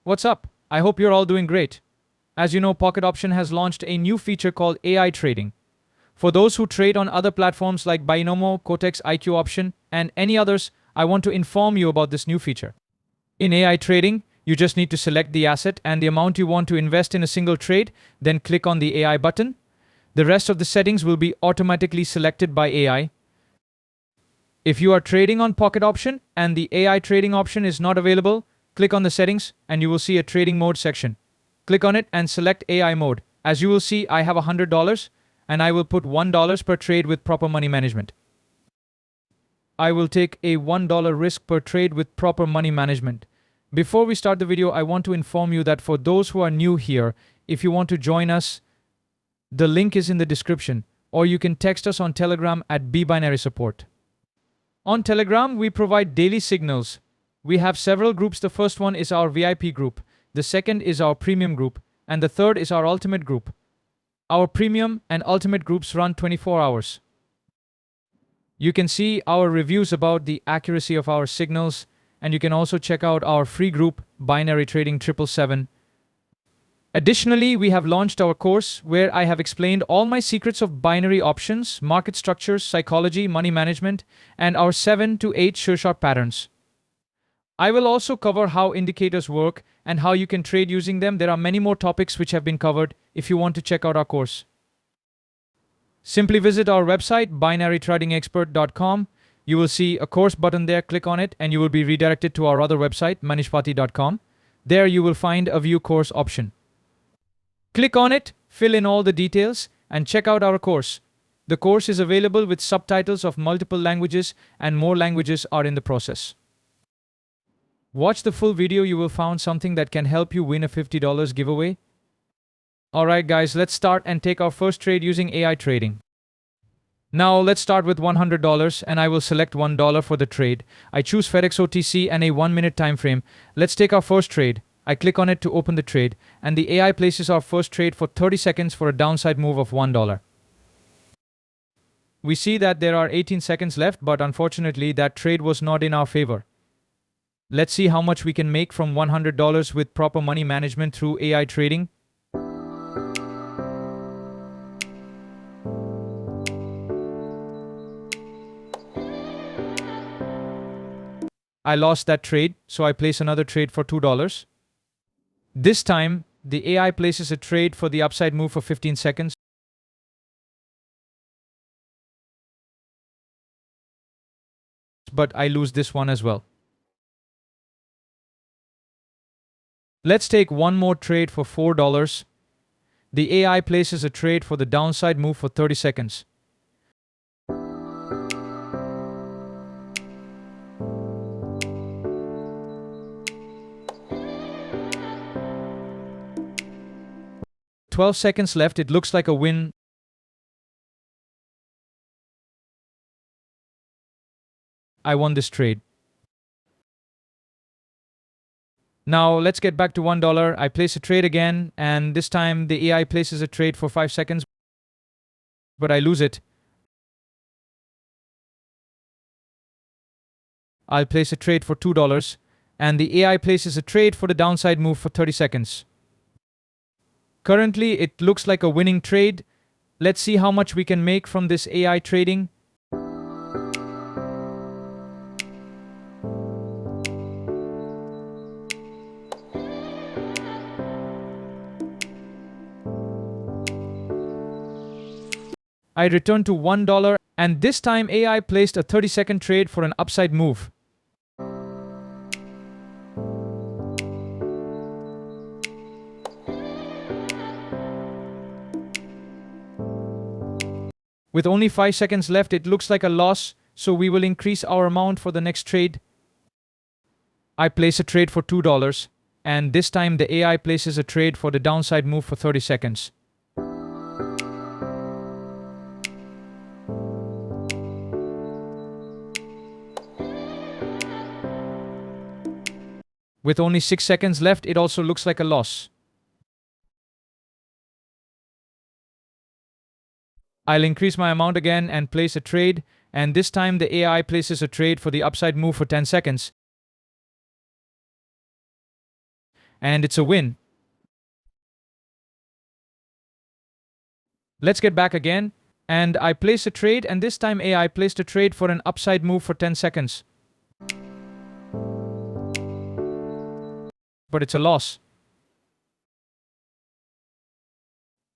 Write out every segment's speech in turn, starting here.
What's up? I hope you're all doing great. As you know, Pocket Option has launched a new feature called AI trading. For those who trade on other platforms like Binomo, Kotex, IQ Option, and any others, I want to inform you about this new feature. In AI trading, you just need to select the asset and the amount you want to invest in a single trade, then click on the AI button. The rest of the settings will be automatically selected by AI. If you are trading on Pocket Option and the AI trading option is not available, click on the settings and you will see a trading mode section. Click on it and select AI mode. As you will see, I have $100 and I will put $1 per trade with proper money management. I will take a $1 risk per trade with proper money management. Before we start the video, I want to inform you that for those who are new here, if you want to join us, the link is in the description, or you can text us on Telegram at @binary support. On Telegram, we provide daily signals. We have several groups. The first one is our VIP group, the second is our premium group, and the third is our ultimate group. Our premium and ultimate groups run 24 hours. You can see our reviews about the accuracy of our signals, and you can also check out our free group, Binary Trading 777. Additionally, we have launched our course where I have explained all my secrets of binary options, market structures, psychology, money management, and our 7 to 8 sure-shot patterns. I will also cover how indicators work and how you can trade using them. There are many more topics which have been covered if you want to check out our course. Simply visit our website, binarytradingexpert.com. You will see a course button there. Click on it and you will be redirected to our other website, manishpati.com. There you will find a view course option. Click on it, fill in all the details, and check out our course. The course is available with subtitles of multiple languages and more languages are in the process. Watch the full video, you will find something that can help you win a $50 giveaway. Alright guys, let's start and take our first trade using AI trading. Now let's start with $100 and I will select $1 for the trade. I choose FedEx OTC and a 1-minute time frame. Let's take our first trade. I click on it to open the trade and the AI places our first trade for 30 seconds for a downside move of $1. We see that there are 18 seconds left, but unfortunately that trade was not in our favor. Let's see how much we can make from $100 with proper money management through AI trading. I lost that trade, so I place another trade for $2. This time, the AI places a trade for the upside move for 15 seconds. But I lose this one as well. Let's take one more trade for $4. The AI places a trade for the downside move for 30 seconds. "12 seconds left, it looks like a win. I won this trade. Now let's get back to $1. I place a trade again, and this time the AI places a trade for 5 seconds, but I lose it. I'll place a trade for $2, and the AI places a trade for the downside move for 30 seconds. Currently, it looks like a winning trade. Let's see how much we can make from this AI trading. I returned to $1, and this time AI placed a 30-second trade for an upside move. With only 5 seconds left, it looks like a loss, so we will increase our amount for the next trade. I place a trade for $2, and this time the AI places a trade for the downside move for 30 seconds. With only 6 seconds left, it also looks like a loss. I'll increase my amount again and place a trade, and this time the AI places a trade for the upside move for 10 seconds. and it's a win. Let's get back again, and I place a trade, and this time AI placed a trade for an upside move for 10 seconds. But it's a loss.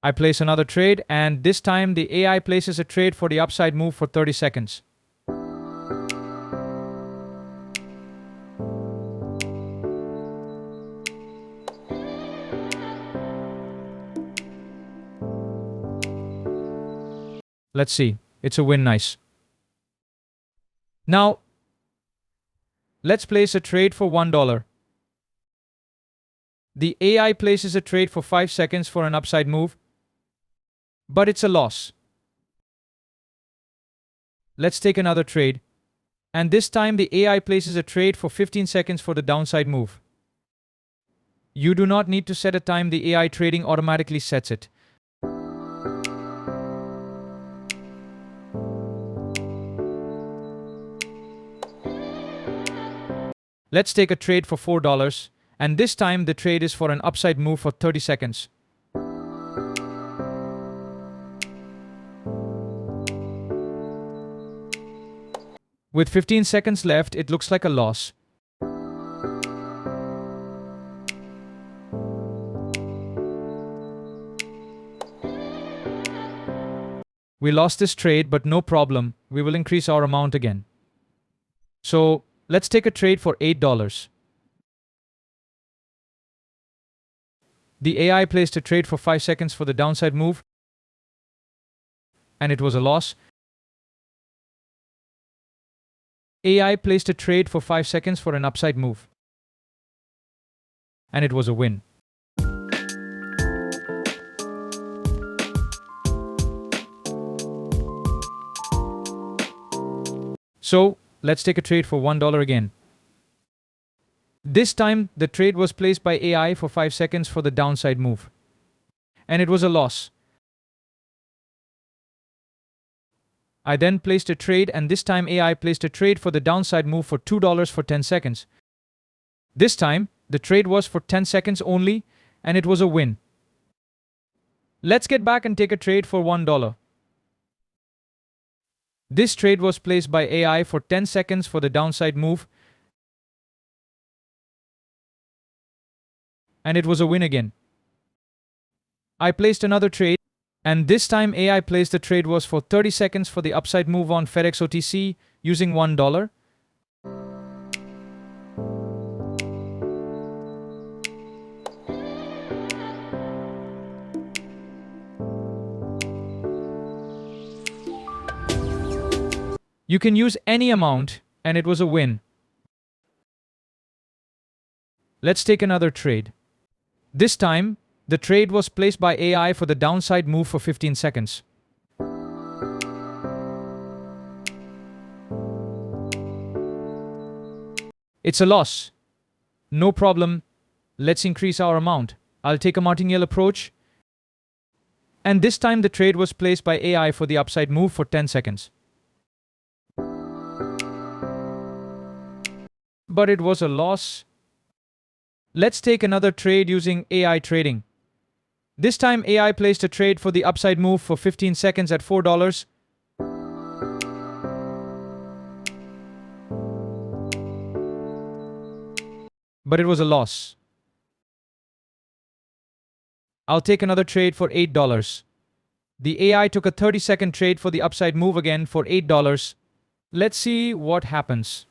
I place another trade, and this time the AI places a trade for the upside move for 30 seconds. Let's see. It's a win. Nice. Now, let's place a trade for $1. The AI places a trade for 5 seconds for an upside move, but it's a loss. Let's take another trade, and this time the AI places a trade for 15 seconds for the downside move. You do not need to set a time, the AI trading automatically sets it. Let's take a trade for $4, and this time the trade is for an upside move for 30 seconds. With 15 seconds left, it looks like a loss. We lost this trade, but no problem. We will increase our amount again. So, let's take a trade for $8. The AI placed a trade for 5 seconds for the downside move, and it was a loss. AI placed a trade for 5 seconds for an upside move, and it was a win. So, let's take a trade for $1 again. This time, the trade was placed by AI for 5 seconds for the downside move, and it was a loss. I then placed a trade, and this time AI placed a trade for the downside move for $2 for 10 seconds. This time, the trade was for 10 seconds only, and it was a win. Let's get back and take a trade for $1. This trade was placed by AI for 10 seconds for the downside move, and it was a win again. I placed another trade, and this time AI placed the trade was for 30 seconds for the upside move on FedEx OTC using $1. You can use any amount, and it was a win. Let's take another trade. This time, the trade was placed by AI for the downside move for 15 seconds. It's a loss. No problem. Let's increase our amount. I'll take a Martingale approach. And this time the trade was placed by AI for the upside move for 10 seconds. But it was a loss. Let's take another trade using AI trading. This time AI placed a trade for the upside move for 15 seconds at $4. But it was a loss. I'll take another trade for $8. The AI took a 30-second trade for the upside move again for $8. Let's see what happens.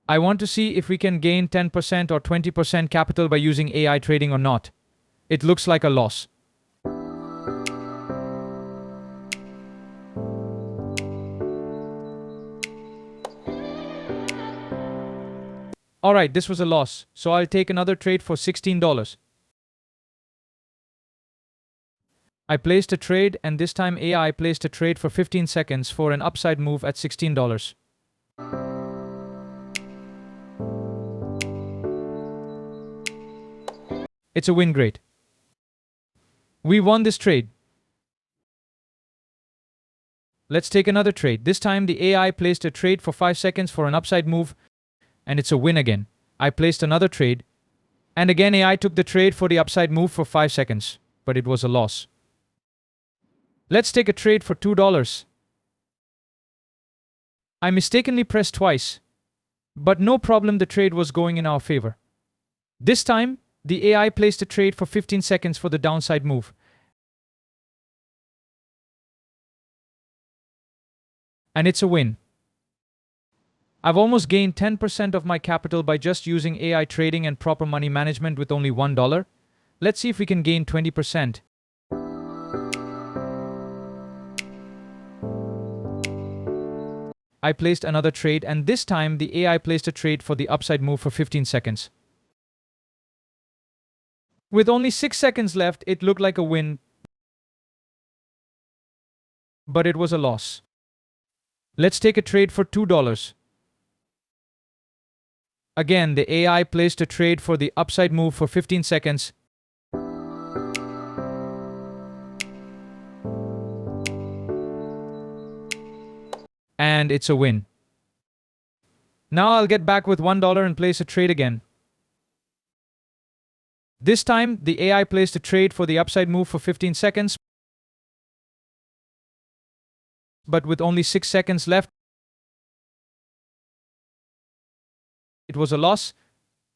I want to see if we can gain 10% or 20% capital by using AI trading or not. It looks like a loss. Alright, this was a loss, so I'll take another trade for $16. I placed a trade, and this time AI placed a trade for 15 seconds for an upside move at $16. It's a win. Great. We won this trade. Let's take another trade. This time the AI placed a trade for 5 seconds for an upside move, and it's a win again. I placed another trade, And again, AI took the trade for the upside move for 5 seconds, but it was a loss. Let's take a trade for $2. I mistakenly pressed twice, but no problem, the trade was going in our favor. This time, the AI placed a trade for 15 seconds for the downside move. And it's a win. I've almost gained 10% of my capital by just using AI trading and proper money management with only $1. Let's see if we can gain 20%. I placed another trade, and this time the AI placed a trade for the upside move for 15 seconds. With only 6 seconds left, it looked like a win, but it was a loss. Let's take a trade for $2. Again, the AI placed a trade for the upside move for 15 seconds. And it's a win. Now I'll get back with $1 and place a trade again. This time, the AI placed a trade for the upside move for 15 seconds. But with only 6 seconds left, it was a loss.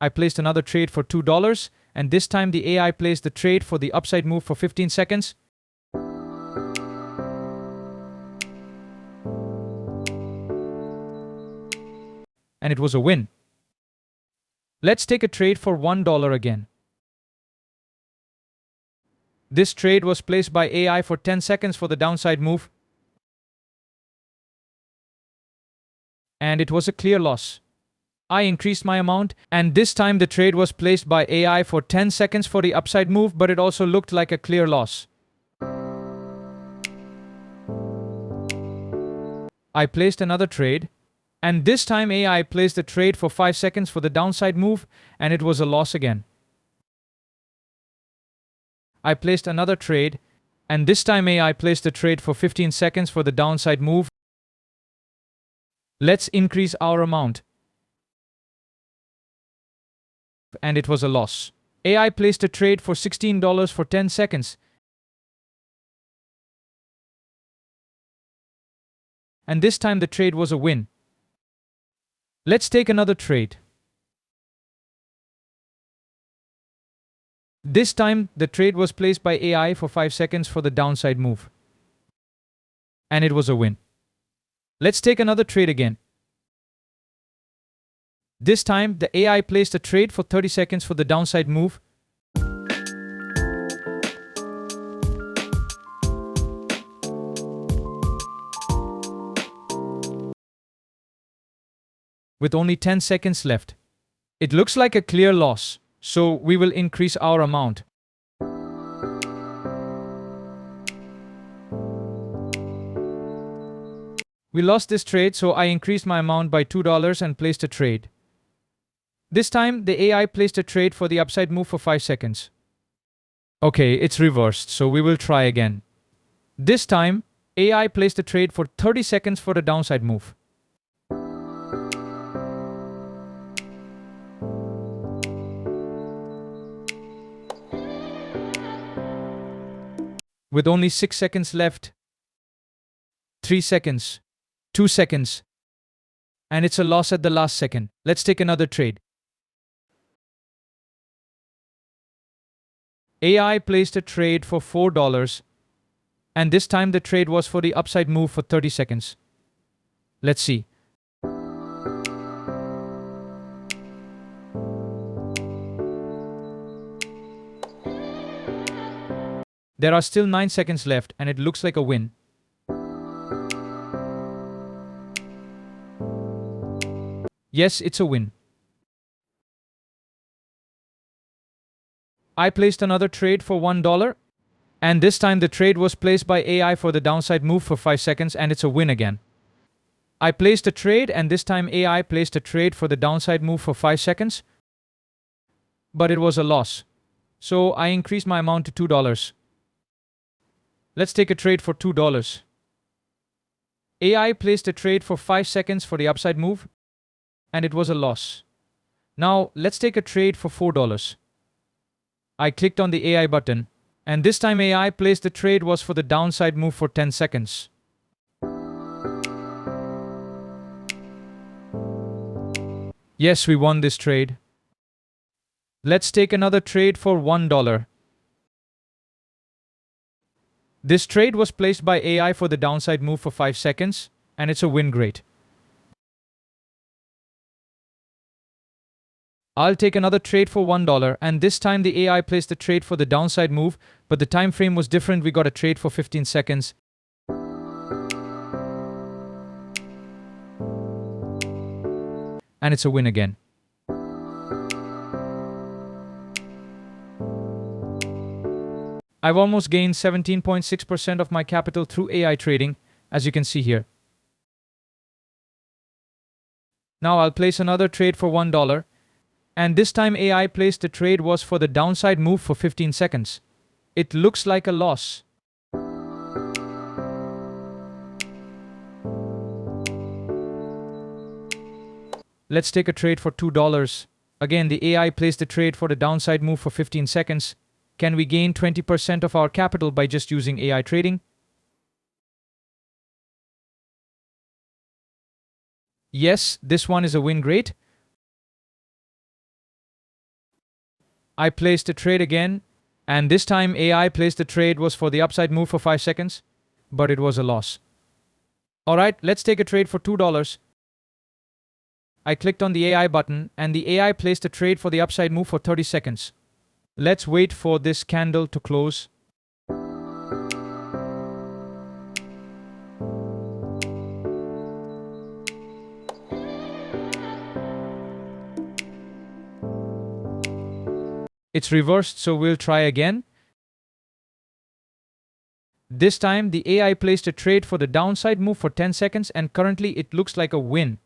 I placed another trade for $2, and this time the AI placed the trade for the upside move for 15 seconds. And it was a win. Let's take a trade for $1 again. This trade was placed by AI for 10 seconds for the downside move. And it was a clear loss. I increased my amount, and this time the trade was placed by AI for 10 seconds for the upside move, but it also looked like a clear loss. I placed another trade, and this time AI placed a trade for 5 seconds for the downside move, and it was a loss again. I placed another trade, and this time AI placed a trade for 15 seconds for the downside move. Let's increase our amount. And it was a loss. AI placed a trade for $16 for 10 seconds. And this time the trade was a win. Let's take another trade. This time the trade was placed by AI for 5 seconds for the downside move. And it was a win. Let's take another trade again. This time, the AI placed a trade for 30 seconds for the downside move. With only 10 seconds left. It looks like a clear loss, so we will increase our amount. We lost this trade, so I increased my amount by $2 and placed a trade. This time, the AI placed a trade for the upside move for 5 seconds. Okay, it's reversed, so we will try again. This time, AI placed a trade for 30 seconds for the downside move. With only 6 seconds left, 3 seconds, 2 seconds, and it's a loss at the last second. Let's take another trade. AI placed a trade for $4, and this time the trade was for the upside move for 30 seconds. Let's see. There are still 9 seconds left, and it looks like a win. Yes, it's a win. I placed another trade for $1, and this time the trade was placed by AI for the downside move for 5 seconds, and it's a win again. I placed a trade, and this time AI placed a trade for the downside move for 5 seconds, but it was a loss. So I increased my amount to $2. Let's take a trade for $2. AI placed a trade for 5 seconds for the upside move, and it was a loss. Now let's take a trade for $4. I clicked on the AI button, and this time AI placed the trade was for the downside move for 10 seconds. Yes, we won this trade. Let's take another trade for $1. This trade was placed by AI for the downside move for 5 seconds, and it's a win rate. I'll take another trade for $1, and this time the AI placed the trade for the downside move, but the time frame was different. We got a trade for 15 seconds. And it's a win again. I've almost gained 17.6% of my capital through AI trading, as you can see here. Now I'll place another trade for $1, and this time AI placed the trade was for the downside move for 15 seconds. It looks like a loss. Let's take a trade for $2. Again, the AI placed the trade for the downside move for 15 seconds. Can we gain 20% of our capital by just using AI trading? Yes, this one is a win rate. I placed a trade again, and this time AI placed the trade was for the upside move for 5 seconds, but it was a loss. Alright, let's take a trade for $2. I clicked on the AI button, and the AI placed a trade for the upside move for 30 seconds. Let's wait for this candle to close. It's reversed, so we'll try again. This time, the AI placed a trade for the downside move for 10 seconds, and currently it looks like a win.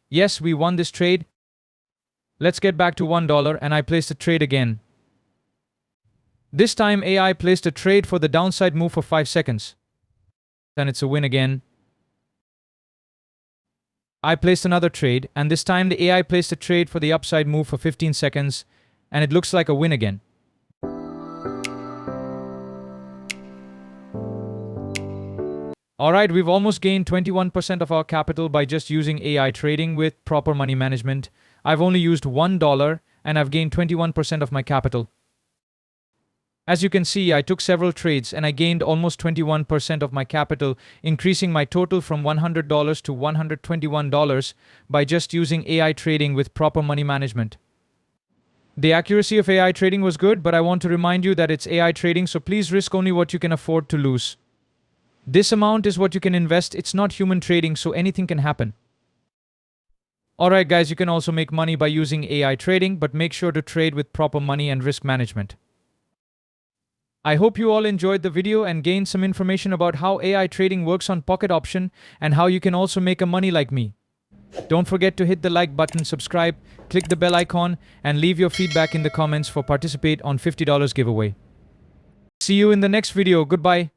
Yes, we won this trade. Let's get back to $1, and I placed a trade again. This time AI placed a trade for the downside move for 5 seconds. Then it's a win again. I placed another trade, and this time the AI placed a trade for the upside move for 15 seconds, and it looks like a win again. Alright, we've almost gained 21% of our capital by just using AI trading with proper money management. I've only used $1, and I've gained 21% of my capital. As you can see, I took several trades and I gained almost 21% of my capital, increasing my total from $100 to $121 by just using AI trading with proper money management. The accuracy of AI trading was good, but I want to remind you that it's AI trading, so please risk only what you can afford to lose. This amount is what you can invest. It's not human trading, so anything can happen. Alright guys, you can also make money by using AI trading, but make sure to trade with proper money and risk management. I hope you all enjoyed the video and gained some information about how AI trading works on Pocket Option and how you can also make a money like me. Don't forget to hit the like button, subscribe, click the bell icon, and leave your feedback in the comments for participate on $50 giveaway. See you in the next video. Goodbye.